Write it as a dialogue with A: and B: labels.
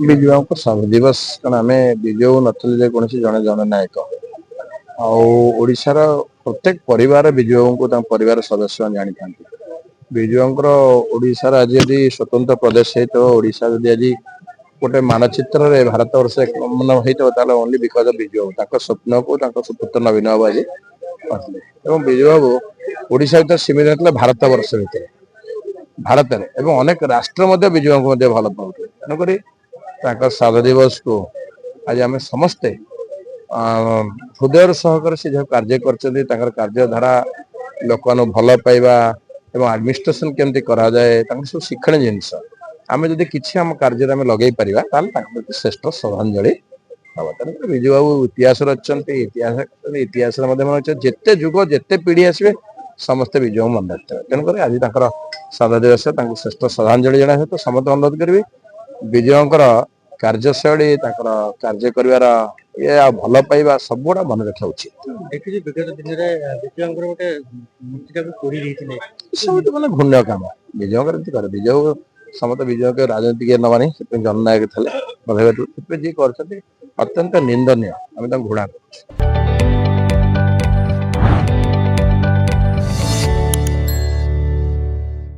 A: ବିଜୁ ବାବୁଙ୍କ ଶତ ଦିବସ କାରଣ ଆମେ ବିଜୁ ନଥିଲେ ଯେକୌଣସି ଜଣେ ଜନନାୟକ ଆଉ ଓଡିଶାର ପ୍ରତ୍ୟେକ ପରିବାର ବିଜୁ ବାବୁଙ୍କୁ ତାଙ୍କ ପରିବାର ସଦସ୍ୟ ଜାଣିଥାନ୍ତି। ବିଜୁ ବାବୁଙ୍କର ଓଡିଶାର ଆଜି ଯଦି ସ୍ୱତନ୍ତ୍ର ପ୍ରଦେଶ ହେଇଥିବ ଓଡିଶା ଯଦି ଆଜି ଗୋଟେ ମାନଚିତ୍ରରେ ଭାରତ ବର୍ଷ ହେଇଥିବ ତାହେଲେ ଓନ୍ଲି ବିକଜ ଅଫ ବିଜୁ ବାବୁ ତାଙ୍କ ସ୍ୱପ୍ନକୁ ତାଙ୍କ ସୁପୁତ୍ର ନବୀନ ବାବୁ ଆଜି କରିଥିଲେ ଏବଂ ବିଜୁ ବାବୁ ଓଡିଶା ଭିତରେ ସୀମିତ ନଥିଲେ ଭାରତ ବର୍ଷ ଭିତରେ ଭାରତରେ ଏବଂ ଅନେକ ରାଷ୍ଟ୍ର ମଧ୍ୟ ବିଜୁ ବାବୁଙ୍କୁ ମଧ୍ୟ ଭଲ ପାଉଥିଲେ ତେଣୁକରି ତାଙ୍କ ଶତ ଦିବସକୁ ଆଜି ଆମେ ସମସ୍ତେ ହୃଦୟର ସହକାରେ ସେ ଯାହା କାର୍ଯ୍ୟ କରିଛନ୍ତି ତାଙ୍କର କାର୍ଯ୍ୟଧାରା ଲୋକମାନଙ୍କୁ ଭଲ ପାଇବା ଏବଂ ଆଡମିନିଷ୍ଟ୍ରେସନ କେମିତି କରାଯାଏ ତାଙ୍କ ସବୁ ଶିକ୍ଷଣୀୟ ଜିନିଷ ଆମେ ଯଦି କିଛି ଆମ କାର୍ଯ୍ୟରେ ଆମେ ଲଗେଇ ପାରିବା ତାହେଲେ ତାଙ୍କ ପ୍ରତି ଶ୍ରେଷ୍ଠ ଶ୍ରଦ୍ଧାଞ୍ଜଳି ହବ। ତେଣୁକରି ବିଜୁ ବାବୁ ଇତିହାସ ରଚିଛନ୍ତି ଇତିହାସରେ ମଧ୍ୟ ମନେ ଅଛି ଯେତେ ଯୁଗ ଯେତେ ପିଢି ଆସିବେ ସମସ୍ତେ ବିଜୁ ବାବୁ ମନେ ରଖିଥିବେ। ତେଣୁକରି ଆଜି ତାଙ୍କର ଶତ ଦିବସ ତାଙ୍କୁ ଶ୍ରେଷ୍ଠ ଶ୍ରଦ୍ଧାଞ୍ଜଳି ଜଣାଇବା ସହିତ ସମସ୍ତେ ଅନୁରୋଧ କରିବି ବିଜୁ ବାବୁଙ୍କର କାର୍ଯ୍ୟଶୈଳୀ ତାଙ୍କର କାର୍ଯ୍ୟ କରିବାର ଇଏ ଆଉ ଭଲ ପାଇବା ସବୁଗୁଡା ମନେ ରଖିବା ଉଚିତ।
B: ଦେଖିଛି ବିଗତ ଦିନରେ ବିଜୟଙ୍କର ଗୋଟେ ମୂର୍ତ୍ତିଟାକୁ ପୋଡି ଦେଇଥିଲେ।
A: ସବୁ ତ ମାନେ ଘୃଣ୍ୟ କାମ ବିଜୟଙ୍କର ଏମିତି କରେ ବିଜୟ ସମସ୍ତେ ବିଜୟଙ୍କ ରାଜନୀତି ଇଏ ନବାନି ସେଥିପାଇଁ ଜନନାୟକ ଥିଲେ ସେଥିପାଇଁ ଯିଏ କରିଛନ୍ତି ଅତ୍ୟନ୍ତ ନିନ୍ଦନୀୟ ଆମେ ତାଙ୍କୁ ଘୃଣା କରୁଛୁ।